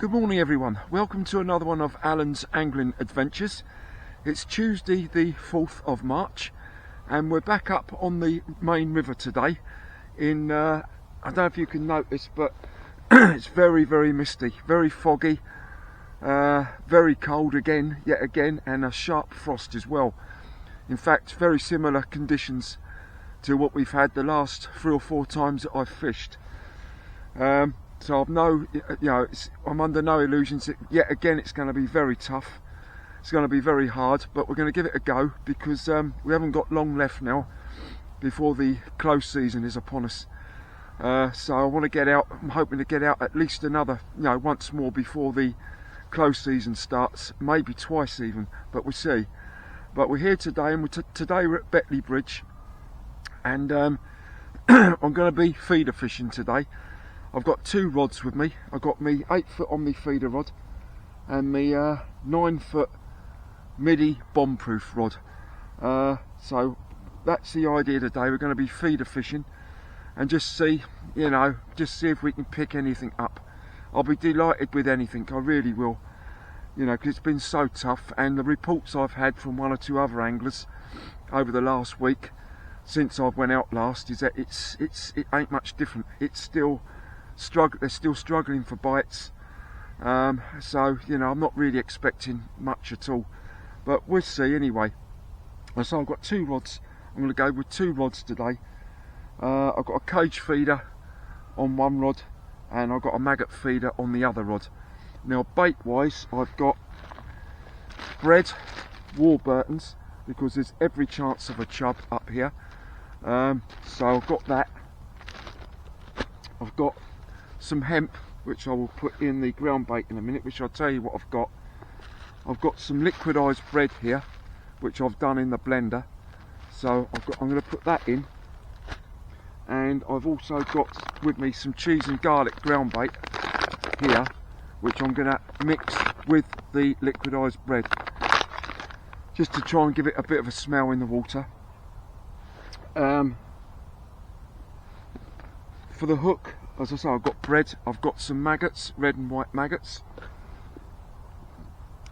Good morning everyone, welcome to another one of Alan's Angling Adventures. It's Tuesday the 4th of March and we're back up on the main river today in, I don't know if you can notice, but it's very misty, very foggy, very cold yet again, and a sharp frost as well. In fact, very similar conditions to what we've had the last 3 or 4 times that I've fished. So I'm under no illusions that yet again it's going to be very tough. It's going to be very hard, but we're going to give it a go because we haven't got long left now before the close season is upon us. So I want to get out. I'm hoping to get out at least another, once more before the close season starts, maybe twice even, but we'll see. But we're here today, and today we're at Betley Bridge, and I'm going to be feeder fishing today. I've got 2 rods with me. I've got me 8-foot Omni feeder rod and me 9-foot Middy Bombproof rod. So that's the idea today. We're going to be feeder fishing and just see, if we can pick anything up. I'll be delighted with anything, I really will. Because it's been so tough, and the reports I've had from 1 or 2 other anglers over the last week since I went out last is that it ain't much different. It's still they're still struggling for bites, so I'm not really expecting much at all, but we'll see anyway. So I've got 2 rods. I'm going to go with 2 rods today. I've got a cage feeder on 1 rod and I've got a maggot feeder on the other rod. Now bait wise, I've got bread, Warburtons, because there's every chance of a chub up here, so I've got that. I've got some hemp, which I will put in the ground bait in a minute, which I'll tell you what I've got. I've got some liquidised bread here, which I've done in the blender, so I'm going to put that in. And I've also got with me some cheese and garlic ground bait here, which I'm going to mix with the liquidised bread, just to try and give it a bit of a smell in the water. For the hook, as I say, I've got bread, I've got some maggots, red and white maggots,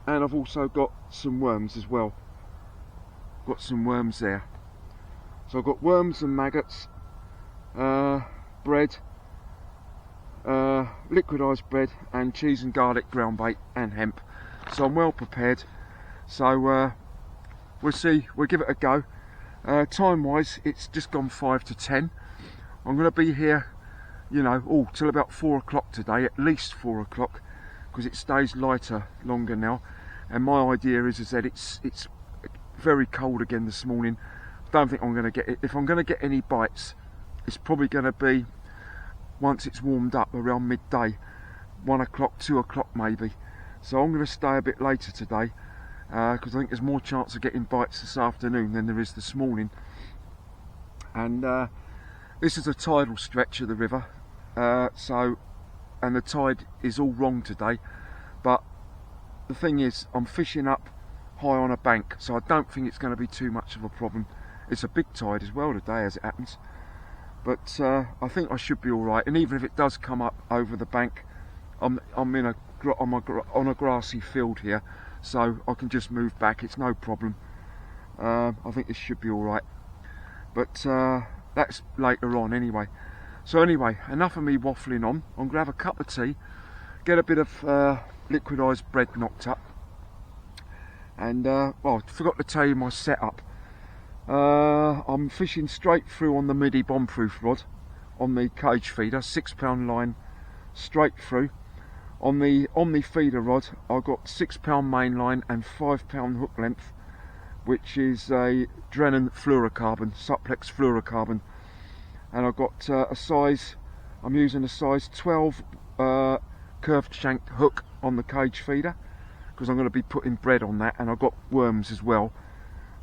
and I've also got some worms as well. Got some worms there. So I've got worms and maggots, bread, liquidised bread, and cheese and garlic ground bait and hemp. So I'm well prepared. So we'll see, we'll give it a go. Time wise, it's just gone 5 to 10. I'm going to be here, till about 4 o'clock today, at least 4 o'clock, because it stays lighter longer now. And my idea is that it's very cold again this morning. Don't think I'm going to get it. If I'm going to get any bites, it's probably going to be once it's warmed up around midday, 1 o'clock, 2 o'clock maybe. So I'm going to stay a bit later today, because I think there's more chance of getting bites this afternoon than there is this morning. And this is a tidal stretch of the river, and the tide is all wrong today, but the thing is, I'm fishing up high on a bank, so I don't think it's going to be too much of a problem. It's a big tide as well today, as it happens, but I think I should be alright. And even if it does come up over the bank, I'm on a grassy field here, so I can just move back, it's no problem. I think this should be alright, but that's later on anyway. So anyway, enough of me waffling on. I'm going to have a cup of tea, get a bit of liquidised bread knocked up, and I forgot to tell you my setup. I'm fishing straight through on the Midday Bombproof rod on the cage feeder, 6-pound line straight through. On the Omni feeder rod, I've got 6-pound mainline and 5-pound hook length, which is a Drennan fluorocarbon, supplex fluorocarbon. And I've got I'm using a size 12 curved shanked hook on the cage feeder, because I'm going to be putting bread on that, and I've got worms as well,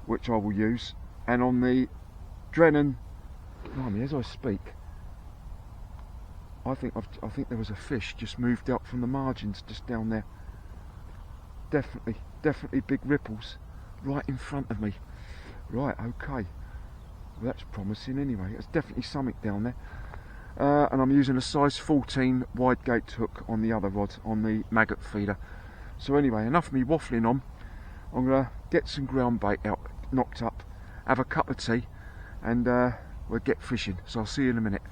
which I will use. And on the Drennan, as I speak, I think there was a fish just moved out from the margins just down there. Definitely big ripples right in front of me. Right, okay. Well, that's promising anyway. There's definitely something down there. and I'm using a size 14 wide gate hook on the other rod on the maggot feeder. So anyway, enough of me waffling on. I'm going to get some ground bait out, knocked up, have a cup of tea, and we'll get fishing. So I'll see you in a minute.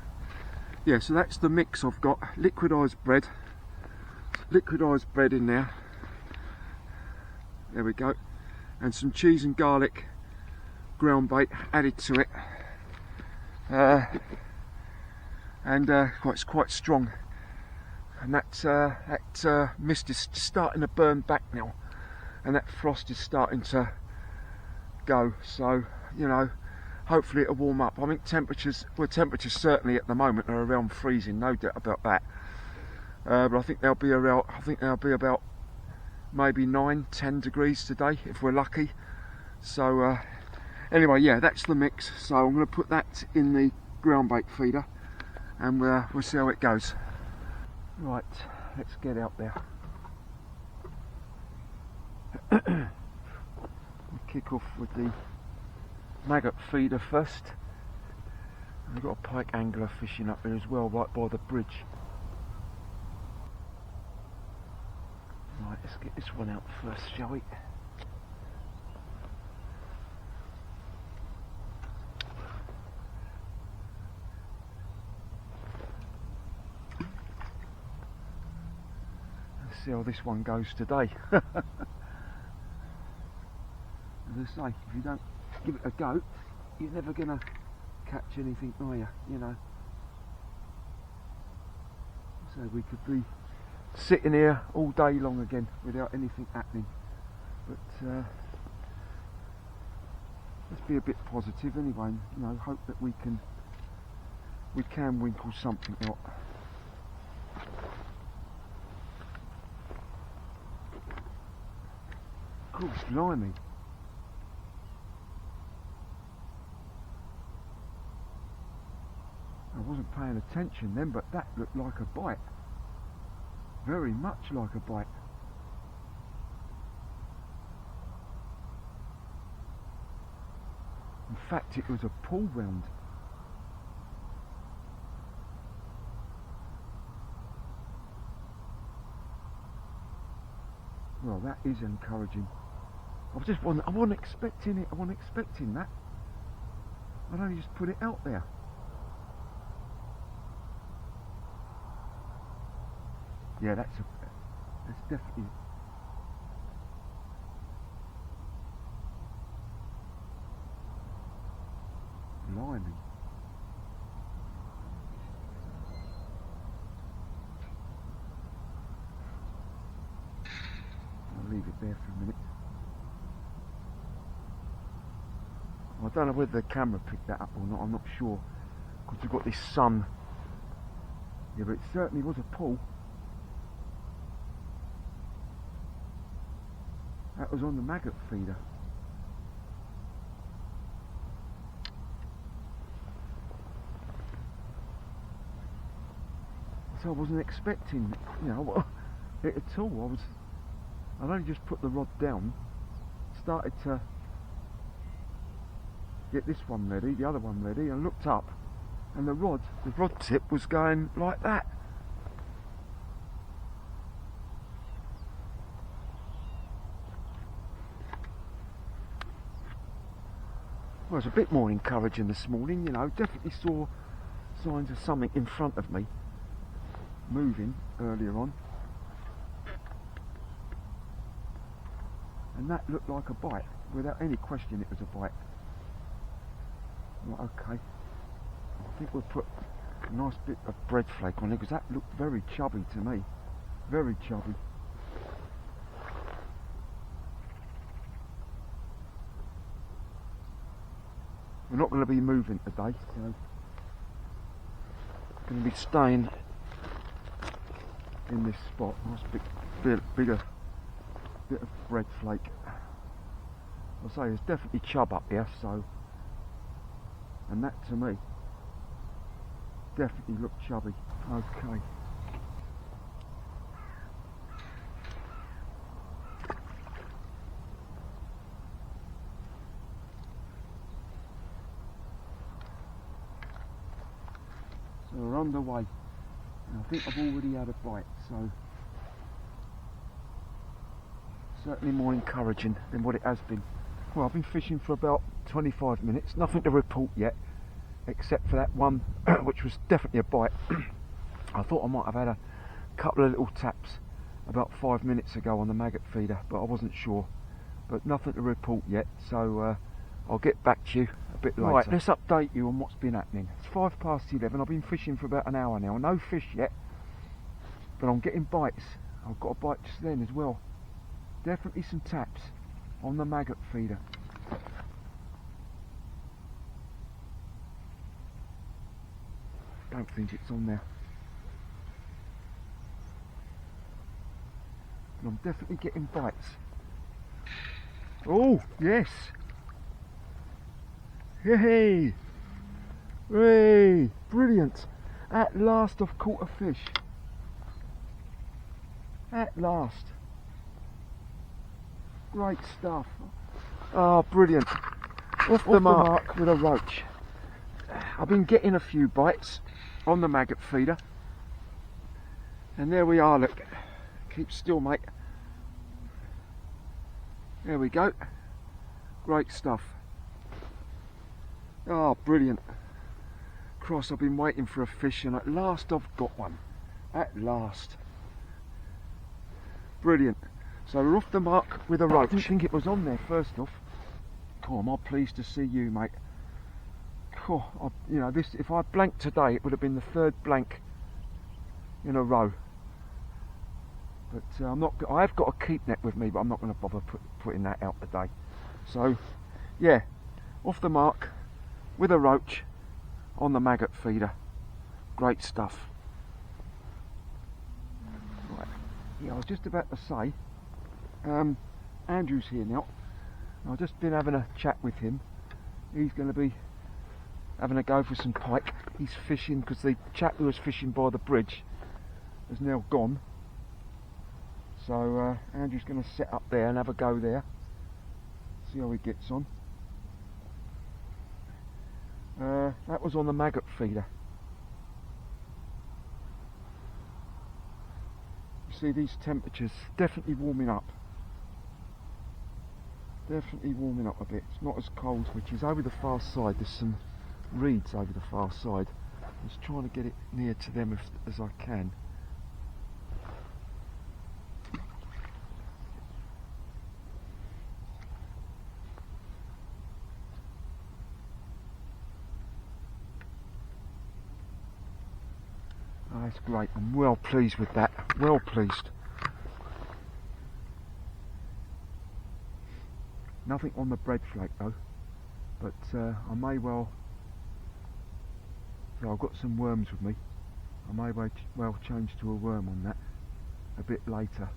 Yeah, so that's the mix I've got. Liquidised bread in there. There we go. And some cheese and garlic ground bait added to it. It's quite strong. And that mist is starting to burn back now. And that frost is starting to go. So, you know, hopefully it'll warm up. I think temperatures certainly at the moment are around freezing, no doubt about that. But I think they'll be about maybe 9-10 degrees today if we're lucky. So anyway, yeah, that's the mix. So I'm going to put that in the ground bait feeder, and we'll see how it goes. Right, let's get out there. We'll kick off with the maggot feeder first. We've got a pike angler fishing up there as well, right by the bridge. Right, let's get this one out first, shall we? Let's see how this one goes today. As I say, if you don't give it a go, you're never going to catch anything, are you? You know. So we could be sitting here all day long again without anything happening. But let's be a bit positive anyway, and, you know, hope that we can winkle something out. Cool, blimey. I wasn't paying attention then, but that looked like a bite. Very much like a bite. In fact, it was a pull round. Well, that is encouraging. I wasn't expecting it. I wasn't expecting that. I'd only just put it out there. Yeah, that's definitely. Blimey. I'll leave it there for a minute. I don't know whether the camera picked that up or not, I'm not sure, because we've got this sun. Yeah, but it certainly was a pull. That was on the maggot feeder. So I wasn't expecting, you know, it at all. I'd only just put the rod down, started to get this one ready, the other one ready, and looked up, and the rod tip was going like that. Well, it's a bit more encouraging this morning, you know. Definitely saw signs of something in front of me moving earlier on, and that looked like a bite. Without any question, it was a bite. Right, okay. I think we'll put a nice bit of bread flake on it, because that looked very chubby to me. Very chubby. We're not going to be moving today, so going to be staying in this spot. Nice bigger bit of bread flake. I'll say there's definitely chub up here, so, and that to me definitely looked chubby. Okay. So So we're underway. And I think I've already had a bite, so certainly more encouraging than what it has been. Well, I've been fishing for about 25 minutes, nothing to report yet, except for that one which was definitely a bite. I thought I might have had a couple of little taps about 5 minutes ago on the maggot feeder, but I wasn't sure. But nothing to report yet, so I'll get back to you a bit later. Right, let's update you on what's been happening. It's 11:05. I've been fishing for about an hour now. No fish yet, but I'm getting bites. I've got a bite just then as well. Definitely some taps on the maggot feeder. Don't think it's on there. But I'm definitely getting bites. Oh, yes. Hey, hey, brilliant. At last I've caught a fish. At last. Great stuff. Oh, brilliant. Off the mark with a roach. I've been getting a few bites on the maggot feeder. And there we are, look. Keep still, mate. There we go. Great stuff. Oh, brilliant. Cross, I've been waiting for a fish and at last I've got one. At last. Brilliant. So we're off the mark with a roach. I didn't think it was on there first off. Oh, am I pleased to see you, mate. Oh, you know, this, if I blanked today, it would have been the third blank in a row. But I'm not. I have got a keep net with me, but I'm not going to bother putting that out today. So, yeah, off the mark with a roach on the maggot feeder. Great stuff. Right. Yeah, I was just about to say, Andrew's here now. I've just been having a chat with him. He's going to be having a go for some pike. He's fishing because the chap who was fishing by the bridge has now gone. So Andrew's going to set up there and have a go there. See how he gets on. That was on the maggot feeder. You see these temperatures definitely warming up. Definitely warming up a bit. It's not as cold, which is over the far side. There's some reeds over the far side. I'm just trying to get it near to them as I can. Oh, that's great. I'm well pleased with that. Well pleased. Nothing on the bread flake though, but I may well. So I've got some worms with me. I may well change to a worm on that a bit later.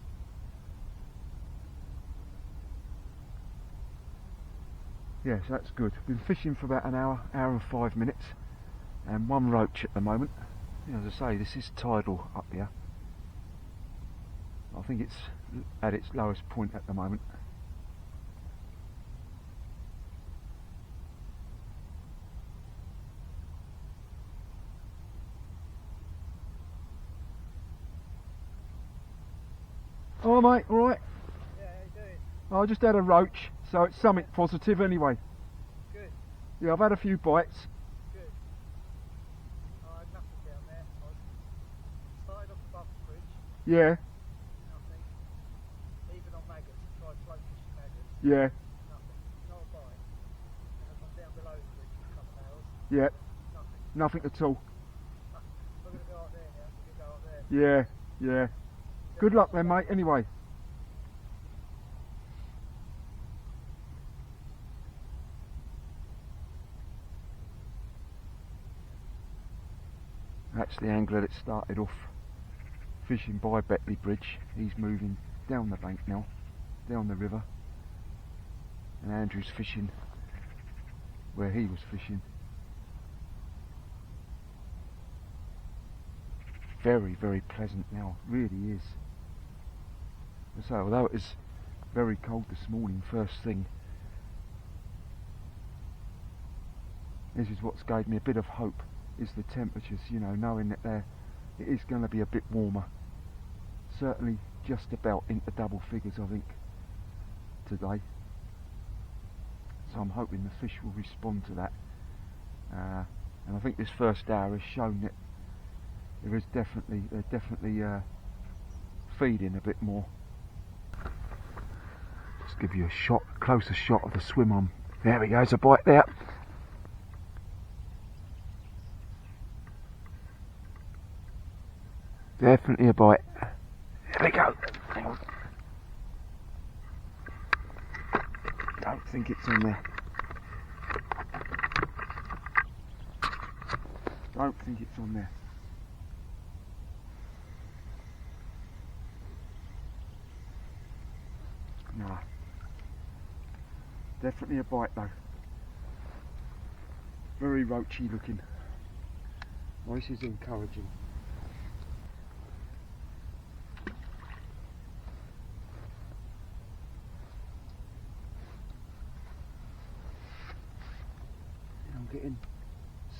Yes, that's good. Been fishing for about an hour and 5 minutes, and one roach at the moment. As I say, this is tidal up here. I think it's at its lowest point at the moment. Oh mate, alright? Yeah, how you doing? I just had a roach, so it's something positive anyway. Good. Yeah, I've had a few bites. Good. I had nothing down there. I started off above the bridge. Yeah. Nothing. Even on maggots, I tried float fishing maggots. Yeah. Nothing. Not a bite. And I've gone down below the bridge for a couple of hours. Yeah. Nothing. Nothing at all. I'm going to go up there now. We're going to go up there. Yeah, yeah. Good luck then, mate, anyway. That's the angler that started off fishing by Betley Bridge. He's moving down the bank now, down the river. And Andrew's fishing where he was fishing. Very, very pleasant now, really is. So although it was very cold this morning, first thing, this is what's gave me a bit of hope is the temperatures, you know, knowing that it is going to be a bit warmer. Certainly just about into double figures, I think, today. So I'm hoping the fish will respond to that. And I think this first hour has shown that they're definitely feeding a bit more. Just give you a closer shot of the swim on. There we go, there's a bite there. Definitely a bite. There we go. Hang on. Don't think it's on there. Don't think it's on there. No. Definitely a bite though. Very roachy looking. Well, this is encouraging. I'm getting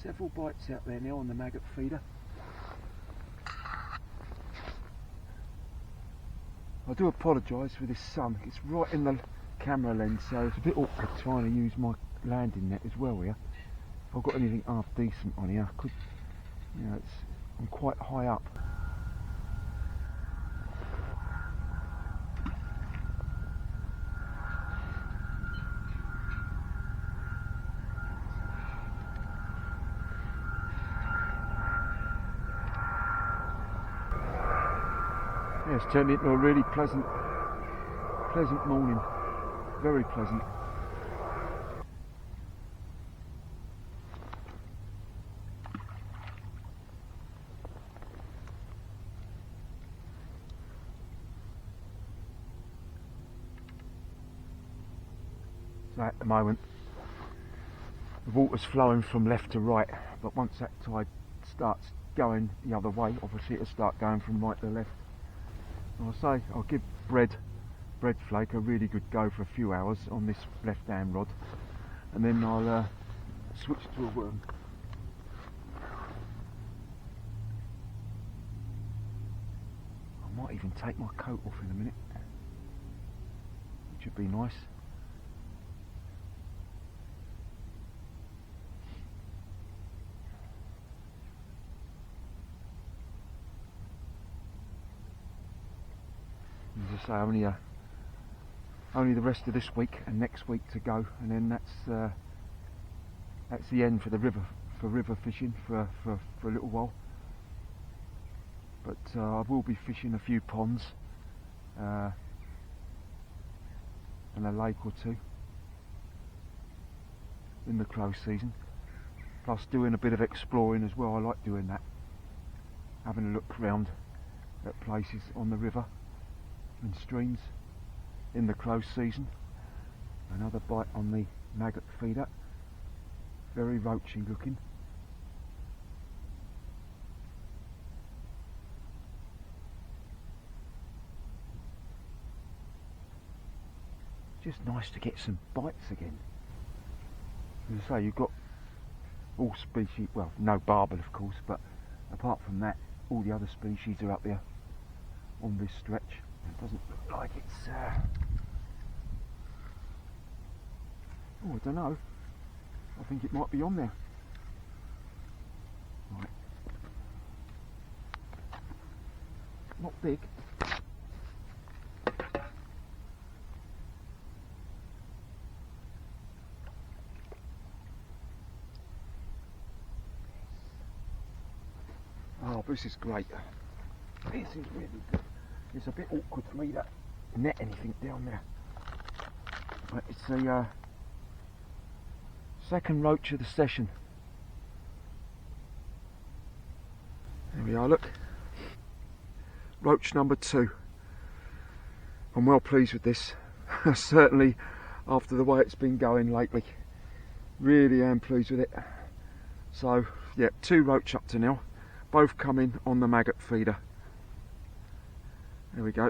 several bites out there now on the maggot feeder. I do apologise for this sun, it's right in the camera lens, so it's a bit awkward trying to use my landing net as well here. If I've got anything half decent on here, I could, you know, I'm quite high up. Yeah, it's turned into a really pleasant morning. Very pleasant. So at the moment, the water's flowing from left to right, but once that tide starts going the other way, obviously it'll start going from right to left. I'll say I'll give bread flake a really good go for a few hours on this left hand rod, and then I'll switch to a worm. I might even take my coat off in a minute, which would be nice. As I say, only the rest of this week and next week to go, and then that's the end for the river fishing for a little while. But I will be fishing a few ponds and a lake or two in the close season, plus doing a bit of exploring as well. I like doing that, having a look round at places on the river and streams in the close season. Another bite on the maggot feeder, very roachy looking. Just nice to get some bites again. As I say, you've got all species, well, no barbel of course, but apart from that, all the other species are up there on this stretch. It doesn't look like it's oh, I don't know. I think it might be on there. Right. Not big. Oh, this is great. This is really good. It's a bit awkward for me to net anything down there. But it's the second roach of the session. There we are, look. Roach number 2. I'm well pleased with this. Certainly after the way it's been going lately. Really am pleased with it. So, yeah, 2 roach up to now. Both coming on the maggot feeder. There we go.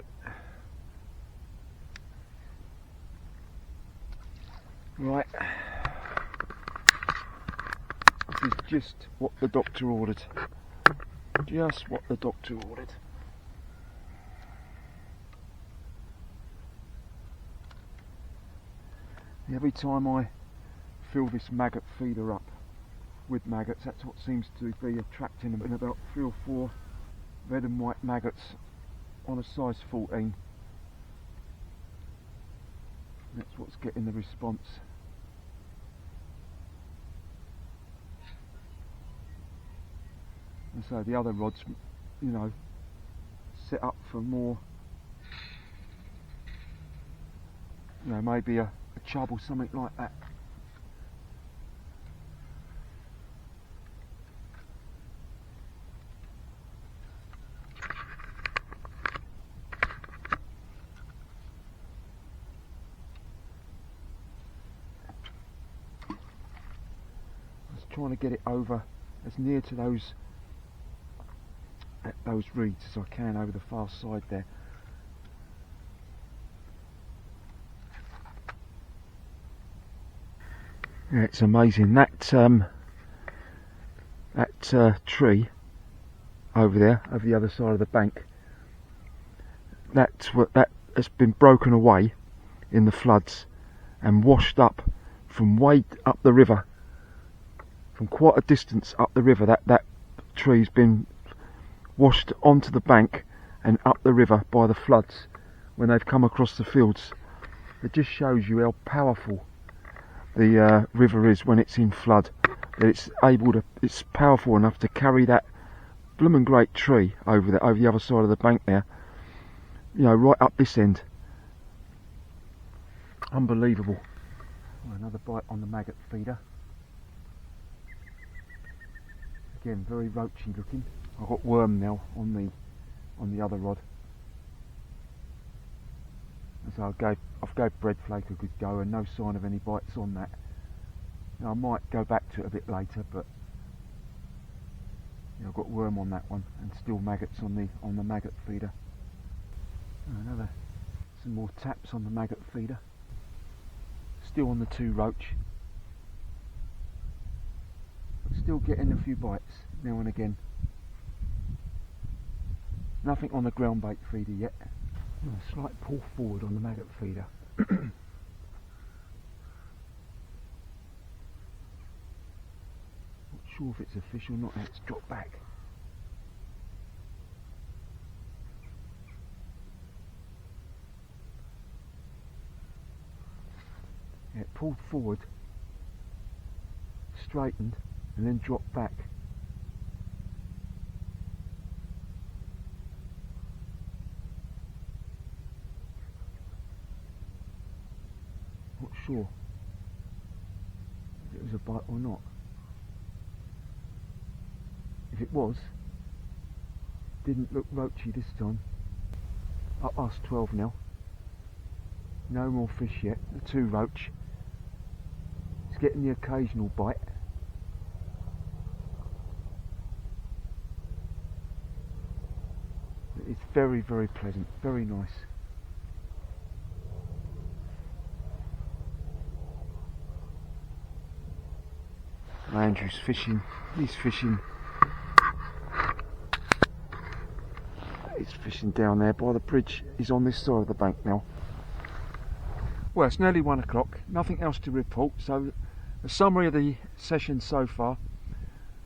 Right. is just what the doctor ordered. Just what the doctor ordered. Every time I fill this maggot feeder up with maggots, that's what seems to be attracting them, in about 3 or 4 red and white maggots on a size 14. That's what's getting the response. And so the other rods, you know, set up for more, you know, maybe a chub or something like that. Trying to get it over as near to those reeds as I can over the far side there. Yeah, it's amazing that tree over there, over the other side of the bank. That has been broken away in the floods and washed up from way up the river. From quite a distance up the river, that tree's been washed onto the bank and up the river by the floods when they've come across the fields. It just shows you how powerful the river is when it's in flood. That it's powerful enough to carry that bloomin' great tree over the other side of the bank there. You know, right up this end. Unbelievable. Oh, another bite on the maggot feeder. Again, very roachy looking. I've got worm now on the other rod. And so I've gave bread flake a good go and no sign of any bites on that. Now I might go back to it a bit later, but yeah, I've got worm on that one and still maggots on the maggot feeder. Some more taps on the maggot feeder. Still on the 2 roach. Still getting a few bites now and again. Nothing on the ground bait feeder yet. A slight pull forward on the maggot feeder. Not sure if it's a fish or not. It's dropped back. Yeah, it pulled forward, straightened, and then drop back. Not sure if it was a bite or not. If it was, didn't look roachy this time. Up past 12 now. No more fish yet. The 2 roach. It's getting the occasional bite. It's very, very pleasant, very nice. Andrew's fishing, he's fishing down there by the bridge. He's on this side of the bank now. Well, it's nearly 1 o'clock, nothing else to report, so a summary of the session so far.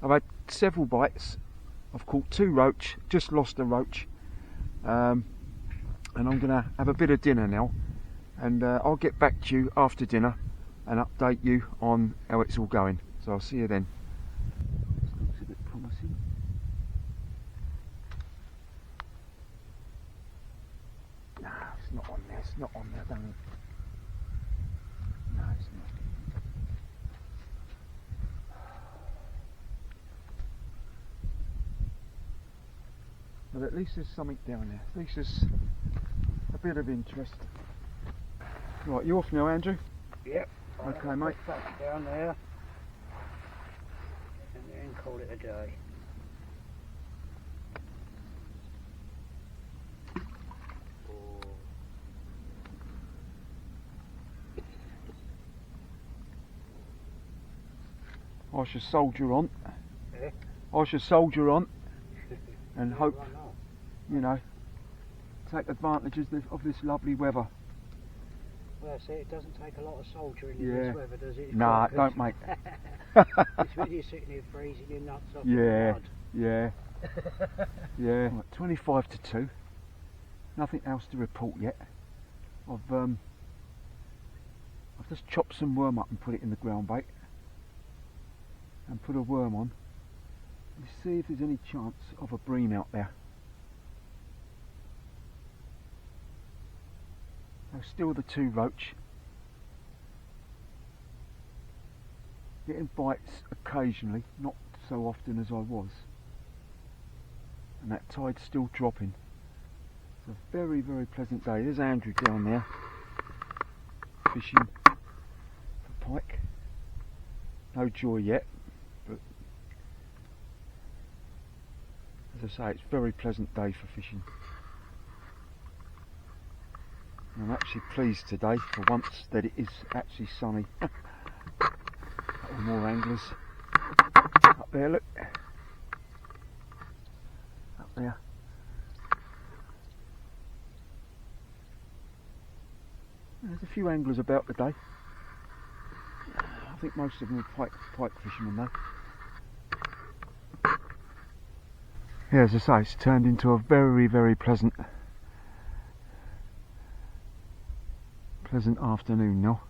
I've had several bites, I've caught 2 roach, just lost a roach. And I'm going to have a bit of dinner now, and I'll get back to you after dinner and update you on how it's all going. So I'll see you then. This looks a bit promising. No, it's not on there. It's not on there. Don't it? No, it's not. But at least there's something down there. At least there's a bit of interest. Right, you off now, Andrew? Yep. Okay, mate. Back down there and then call it a day. I shall soldier on. Eh? I shall soldier on and Yeah, hope, why not? you know, take advantage of this lovely weather. Well, see, it doesn't take a lot of soldiering in Yeah. this weather, does it? It's Nah, quite don't good. mate. It's when you're sitting here freezing your nuts off Yeah, with yeah, yeah. Right, 25 to 2. Nothing else to report yet. I've just chopped some worm up and put it in the ground bait and put a worm on and see if there's any chance of a bream out there. There's still the 2 roach. Getting bites occasionally, not so often as I was. And that tide's still dropping. It's a very, very pleasant day. There's Andrew down there fishing for pike. No joy yet, but as I say, it's a very pleasant day for fishing. I'm actually pleased today for once that it is actually sunny. Couple more anglers up there, look. Up there. There's a few anglers about today. I think most of them are pike fishermen though. Yeah, as I say, it's turned into a very, very pleasant afternoon now.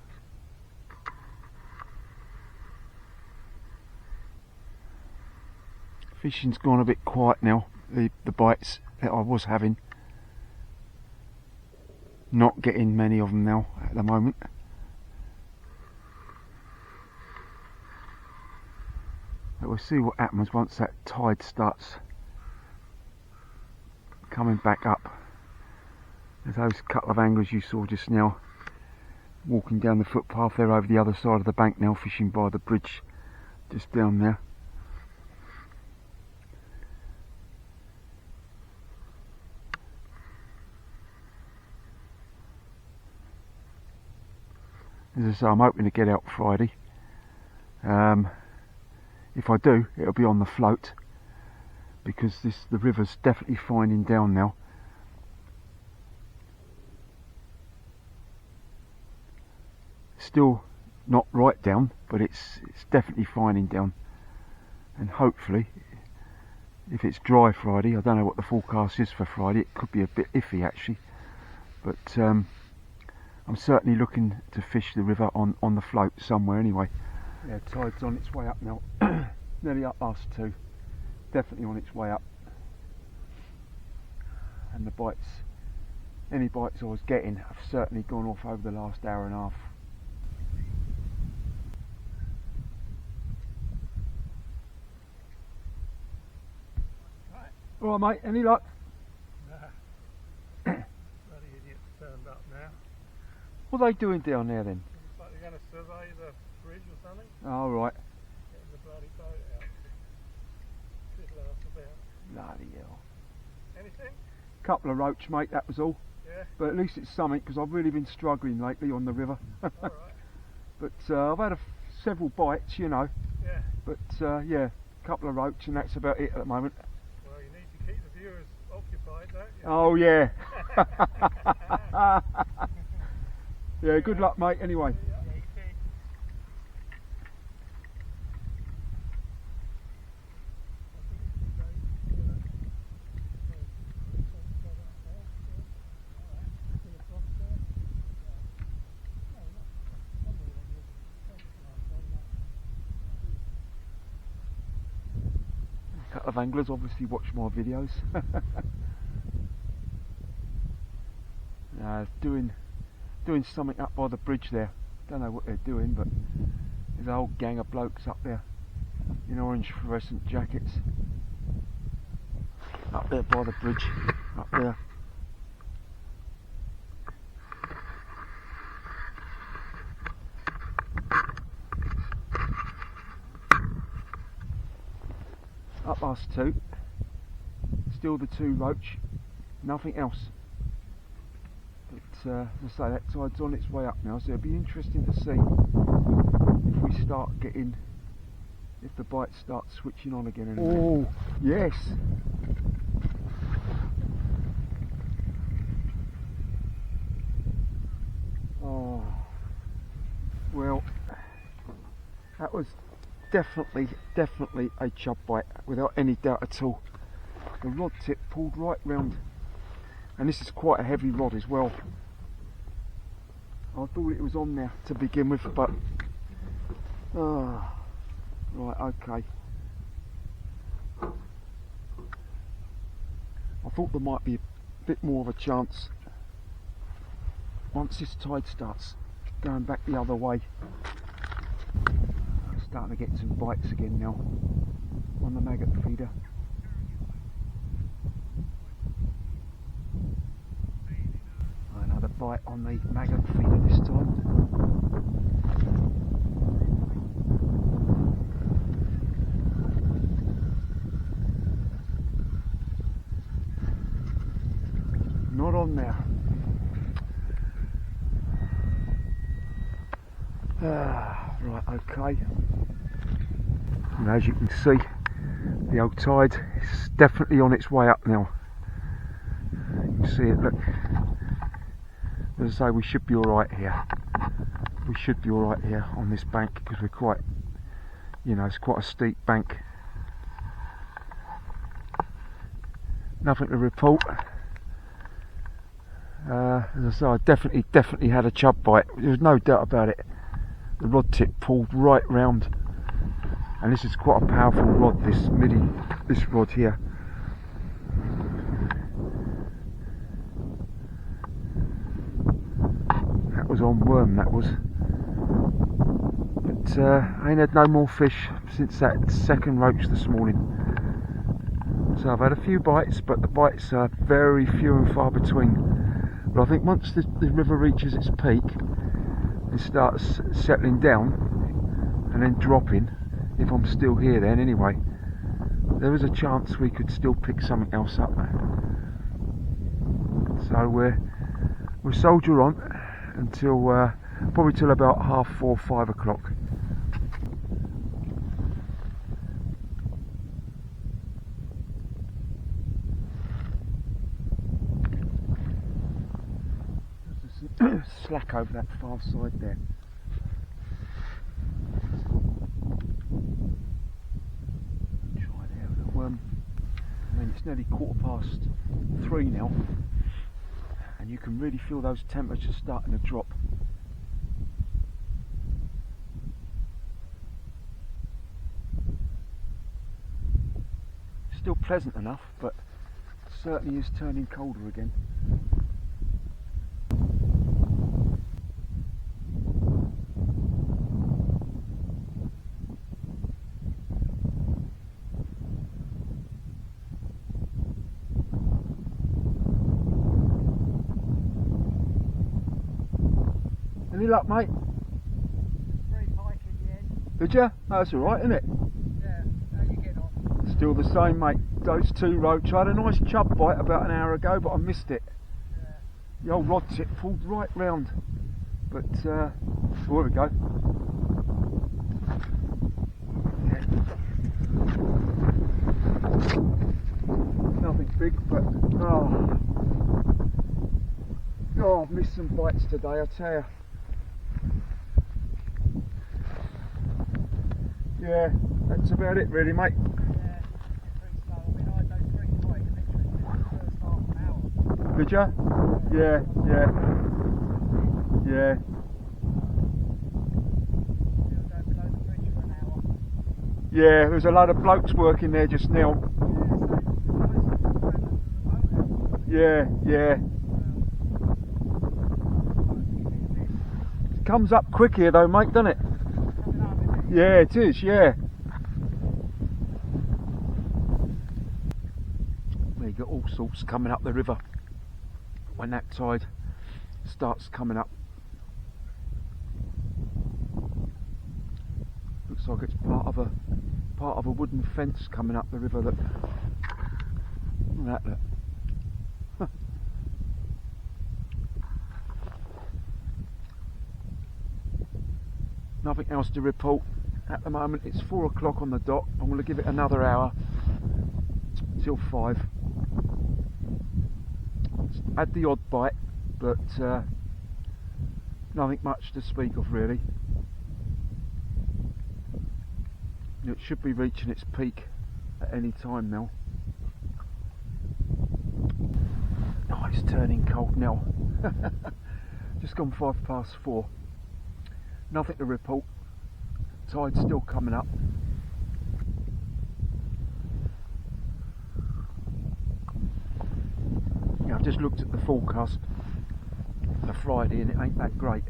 Fishing's gone a bit quiet now. The bites that I was having, not getting many of them now at the moment. But we'll see what happens once that tide starts coming back up. There's those couple of anglers you saw just now walking down the footpath. They're over the other side of the bank now, fishing by the bridge just down there. As I say, I'm hoping to get out Friday. If I do, it'll be on the float, because the river's definitely finding down now. Still not right down, but it's definitely finding down. And hopefully, if it's dry Friday, I don't know what the forecast is for Friday, it could be a bit iffy actually, but I'm certainly looking to fish the river on the float somewhere anyway. Yeah, tide's on its way up now. Nearly up past 2. Definitely on its way up. And the bites, any bites I was getting have certainly gone off over the last hour and a half. Alright mate, any luck? Nah. Bloody idiot's turned up now. What are they doing down there then? Looks like they're going to survey the bridge or something. Oh right. Getting the bloody boat out. Fiddle us about. Bloody hell. Anything? Couple of roach mate, that was all. Yeah. But at least it's something, because I've really been struggling lately on the river. Alright. But I've had several bites, you know. Yeah. But yeah, couple of roach and that's about it at the moment. Well, you need to keep the viewers occupied, don't you? Oh yeah. Yeah, good luck mate anyway. A couple of anglers obviously watch my videos. Doing something up by the bridge there. Don't know what they're doing, but there's a whole gang of blokes up there in orange fluorescent jackets. Up there by the bridge, up there. Up past 2. Still the 2 roach, nothing else. But as I say, that tide's on its way up now, so it'll be interesting to see if we start getting if the bite starts switching on again in a minute. Oh, yes. Oh, well, that was definitely a chub bite, without any doubt at all. The rod tip pulled right round, and this is quite a heavy rod as well. I thought it was on there to begin with, but right, okay. I thought there might be a bit more of a chance once this tide starts going back the other way. I'm starting to get some bites again now on the maggot feeder. Another bite on the maggot feeder this time. Not on there. Right, okay. And as you can see, the old tide is definitely on its way up now. You can see it, look. As I say, we should be alright here. We should be alright here on this bank, because we're quite, you know, it's quite a steep bank. Nothing to report. As I say, I definitely had a chub bite. There's no doubt about it. The rod tip pulled right round, and this is quite a powerful rod. This Middy, this rod here. That was on worm. That was. But I ain't had no more fish since that second roach this morning. So I've had a few bites, but the bites are very few and far between. But I think once the river reaches its peak and starts settling down and then dropping, if I'm still here then anyway, there is a chance we could still pick something else up. So we'll soldier on until probably till about 4:30, 5 o'clock. Slack over that far side there. Try there with the worm. I mean, it's nearly 3:15 now, and you can really feel those temperatures starting to drop. Still pleasant enough, but certainly is turning colder again. Any luck, mate? 3 pike in the end. Did you? Oh, that's alright, isn't it? Yeah, how you getting on? Still the same, mate. Those 2 roach. I had a nice chub bite about an hour ago, but I missed it. Yeah. The old rod tip pulled right round. But, oh, here we go. Yeah. Nothing big, but, oh, I've missed some bites today, I tell you. Yeah, that's about it really, mate. Yeah, pretty slow. I mean, I had those 3 pike literally in the first half an hour. Did ya? Yeah. Still going below the bridge for an hour. Yeah, there's a load of blokes working there just now. Yeah. It comes up quick here though, mate, doesn't it? Yeah, it is, yeah. Well, you got all sorts coming up the river when that tide starts coming up. Looks like it's part of a wooden fence coming up the river. Look at that, look. Huh. Nothing else to report. At the moment it's 4 o'clock on the dot. I'm going to give it another hour till 5. Had the odd bite, but nothing much to speak of really. It should be reaching its peak at any time now. Oh, it's turning cold now. Just gone 4:05. Nothing to report. Tide's still coming up. Yeah, I've just looked at the forecast for Friday and it ain't that great.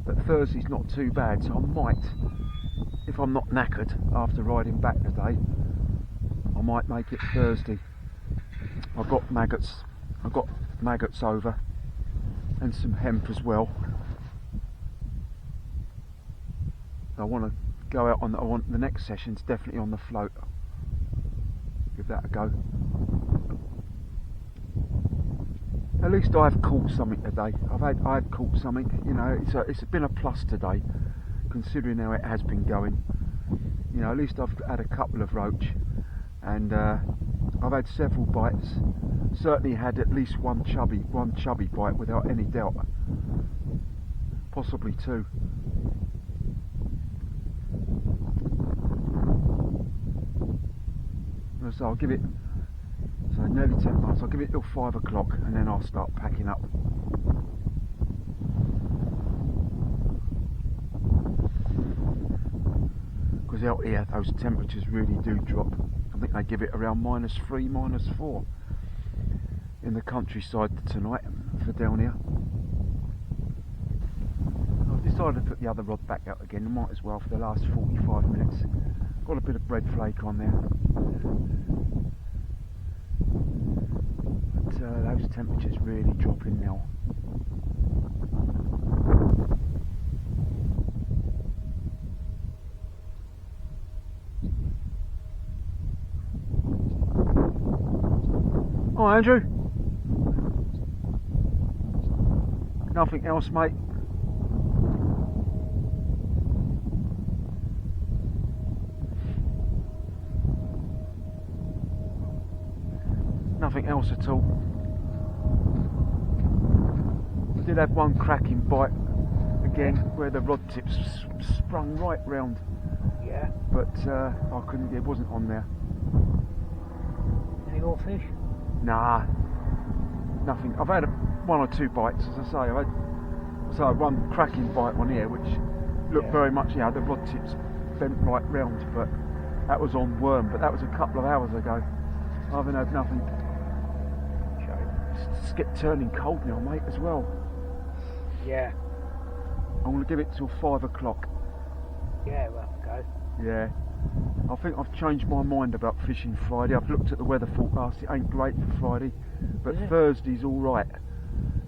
But Thursday's not too bad, so I might, if I'm not knackered after riding back today, I might make it Thursday. I've got maggots over and some hemp as well. I want to go out on I want the next session's definitely on the float. Give that a go. At least I've caught something today. I've caught something. You know, it's been a plus today, considering how it has been going. You know, at least I've had a couple of roach, and I've had several bites. Certainly had at least one chubby bite without any doubt. Possibly 2. So I'll give it, so nearly 10 minutes, I'll give it till 5 o'clock and then I'll start packing up. Because out here those temperatures really do drop. I think they give it around -3, -4 in the countryside tonight for down here. I've decided to put the other rod back out again, I might as well for the last 45 minutes. Got a bit of bread flake on there. But those temperatures really dropping now. Hi Andrew. Nothing else, mate. Nothing else at all. I did have one cracking bite again where the rod tips sprung right round. Yeah. But I couldn't. It wasn't on there. Any more fish? Nah. Nothing. I've had 1 or 2 bites, as I say. I had one cracking bite on here, which looked very much. Yeah, the rod tips bent right round, but that was on worm. But that was a couple of hours ago. I haven't had nothing. It's turning cold now, mate, as well. Yeah. I'm going to give it till 5 o'clock. Yeah, we'll have to go. Yeah. I think I've changed my mind about fishing Friday. I've looked at the weather forecast. It ain't great for Friday, but Thursday's all right.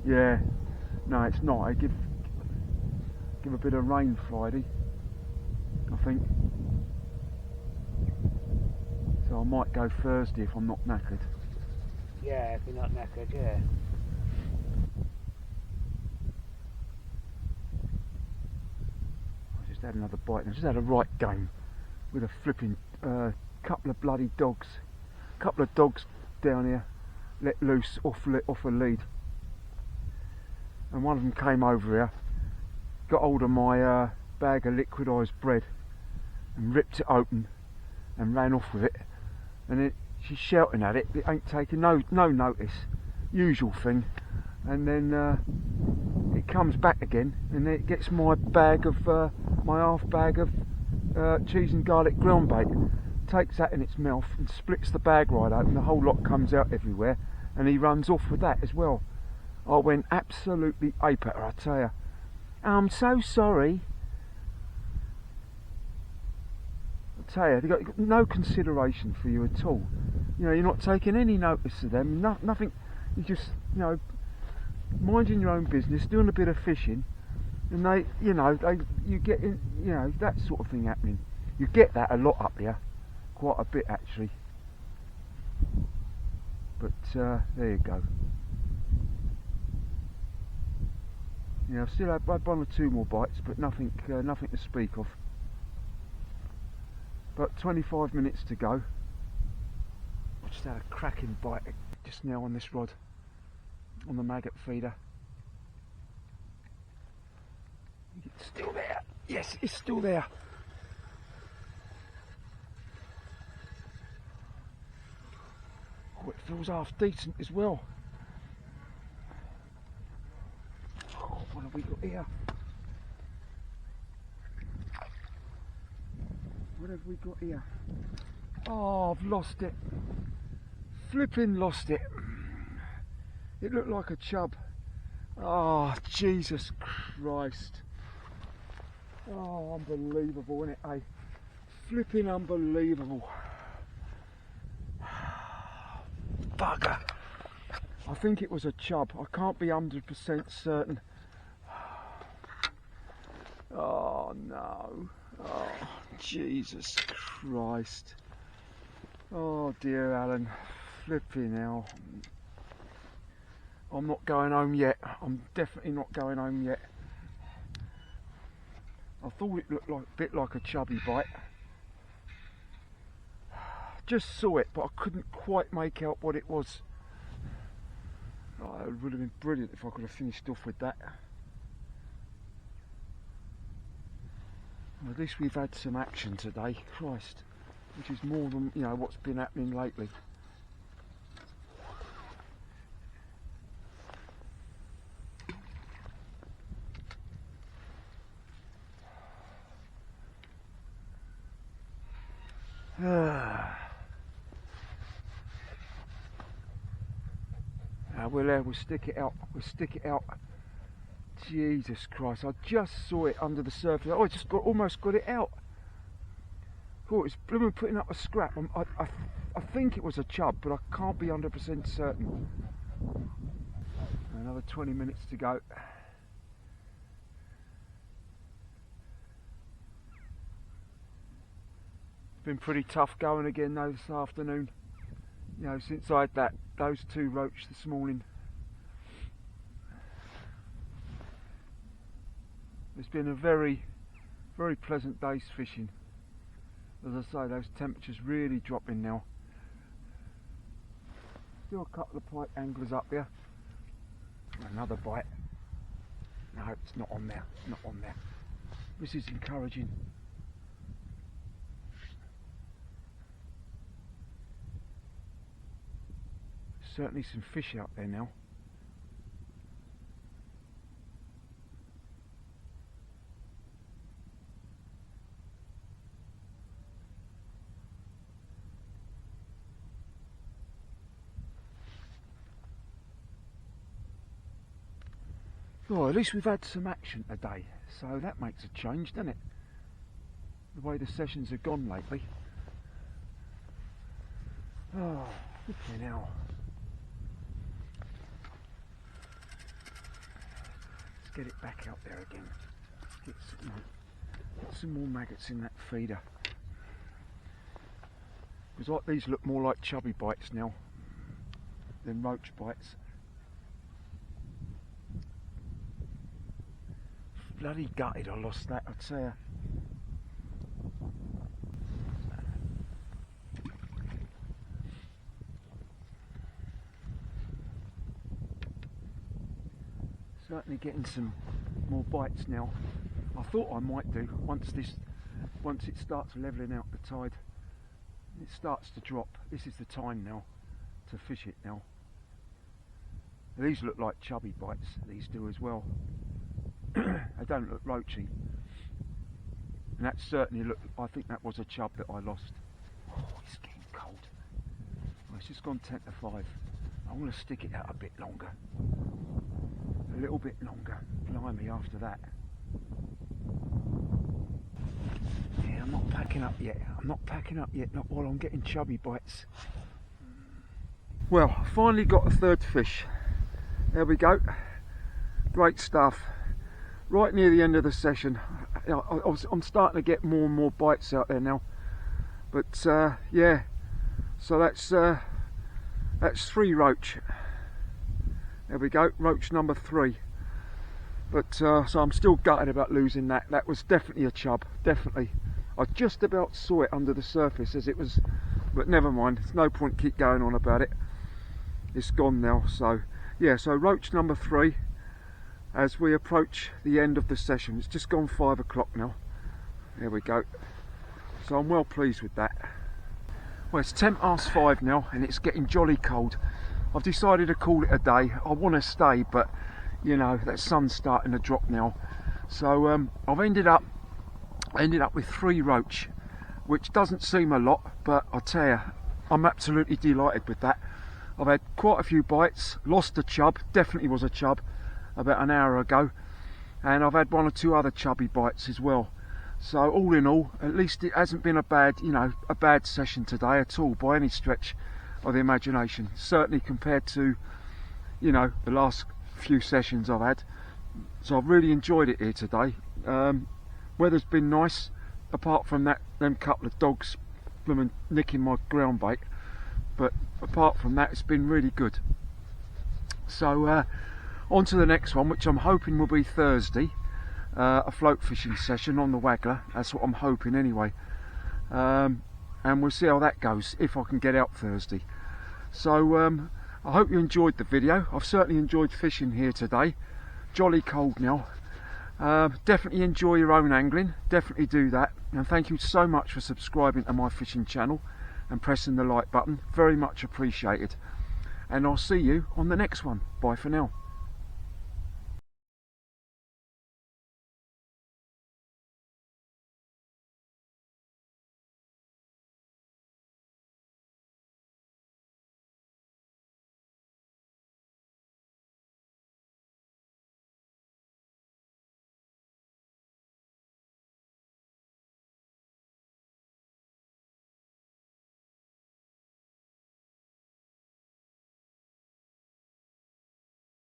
Yeah. No, it's not. I give a bit of rain Friday, I think. So I might go Thursday if I'm not knackered. Yeah, if you're not knackered, yeah. I just had another bite and I just had a right game with a flipping couple of bloody dogs. Couple of dogs down here let loose off a lead. And one of them came over here, got hold of my bag of liquidised bread and ripped it open and ran off with it. And she's shouting at it, it ain't taking no notice, usual thing. And then it comes back again and then it gets my bag of, my half bag of cheese and garlic ground bait, takes that in its mouth and splits the bag right open, the whole lot comes out everywhere, and he runs off with that as well. I went absolutely ape at her, I tell you. I'm so sorry. I tell you, they've got no consideration for you at all. You know, you're not taking any notice of them, nothing. You just, you know, minding your own business, doing a bit of fishing, and they, you know, you get in, you know, that sort of thing happening. You get that a lot up here, quite a bit actually. But there you go. Yeah, I've still had 1 or 2 more bites, but nothing to speak of. but 25 minutes to go. I just had a cracking bite just now on this rod, on the maggot feeder. It's still there. Yes, it's still there. Oh, it feels half decent as well. Oh, what have we got here? What have we got here? Oh, I've lost it. Flipping lost it. It looked like a chub. Oh, Jesus Christ. Oh, unbelievable, isn't it, eh? Flipping unbelievable. Bugger. I think it was a chub. I can't be 100% certain. Oh, no. Oh, Jesus Christ. Oh, dear Alan. Flipping hell. I'm not going home yet. I'm definitely not going home yet. I thought it looked like a bit like a chubby bite. Just saw it, but I couldn't quite make out what it was. Oh, it would have been brilliant if I could have finished off with that. Well, at least we've had some action today, Christ, which is more than, you know, what's been happening lately. We'll stick it out. We'll stick it out. Jesus Christ! I just saw it under the surface. Oh, I just almost got it out. Oh, it's blooming putting up a scrap. I think it was a chub, but I can't be 100% certain. Another 20 minutes to go. It's been pretty tough going again though this afternoon. You know, since I had those two roach this morning. It's been a very, very pleasant day's fishing. As I say, those temperatures really dropping now. Still a couple of pike anglers up there. Another bite. No, it's not on there. It's not on there. This is encouraging. Certainly some fish out there now. Well, at least we've had some action today, so that makes a change, doesn't it? The way the sessions have gone lately. Oh, flipping hell. Let's get it back out there again. Get some more maggots in that feeder. Because like these look more like chubby bites now than roach bites. Bloody gutted I lost that, I'd say. Certainly getting some more bites now. I thought I might do once it starts levelling out the tide. It starts to drop. This is the time now to fish it now. These look like chubby bites, these do as well. They don't look roachy. And that certainly looked, I think that was a chub that I lost. Oh, it's getting cold. Well, it's just gone 10 to 5. I'm going to stick it out a bit longer. A little bit longer. Blimey, after that. Yeah, I'm not packing up yet. I'm not packing up yet, not while I'm getting chubby bites. Well, I finally got a third fish. There we go. Great stuff. Right near the end of the session. I'm starting to get more and more bites out there now. But yeah, so that's 3 roach. There we go, roach number 3. But so I'm still gutted about losing that. That was definitely a chub, definitely. I just about saw it under the surface as it was, but never mind, there's no point keep going on about it. It's gone now. So yeah, so roach number 3 as we approach the end of the session. It's just gone 5 o'clock now. There we go. So I'm well pleased with that. Well, it's 5:10 now and it's getting jolly cold. I've decided to call it a day. I want to stay, but you know, that sun's starting to drop now. So I've ended up with 3 roach, which doesn't seem a lot, but I tell you, I'm absolutely delighted with that. I've had quite a few bites, lost a chub, definitely was a chub about an hour ago, and I've had 1 or 2 other chubby bites as well. So all in all, at least it hasn't been a bad, you know, a bad session today at all by any stretch of the imagination. Certainly compared to, you know, the last few sessions I've had. So I've really enjoyed it here today. Weather's been nice, apart from that, them couple of dogs blooming nicking my ground bait. But apart from that, it's been really good. So on to the next one, which I'm hoping will be Thursday. A float fishing session on the Waggler. That's what I'm hoping anyway. And we'll see how that goes, if I can get out Thursday. So I hope you enjoyed the video. I've certainly enjoyed fishing here today. Jolly cold now. Definitely enjoy your own angling, definitely do that, and thank you so much for subscribing to my fishing channel and pressing the like button, very much appreciated, and I'll see you on the next one. Bye for now.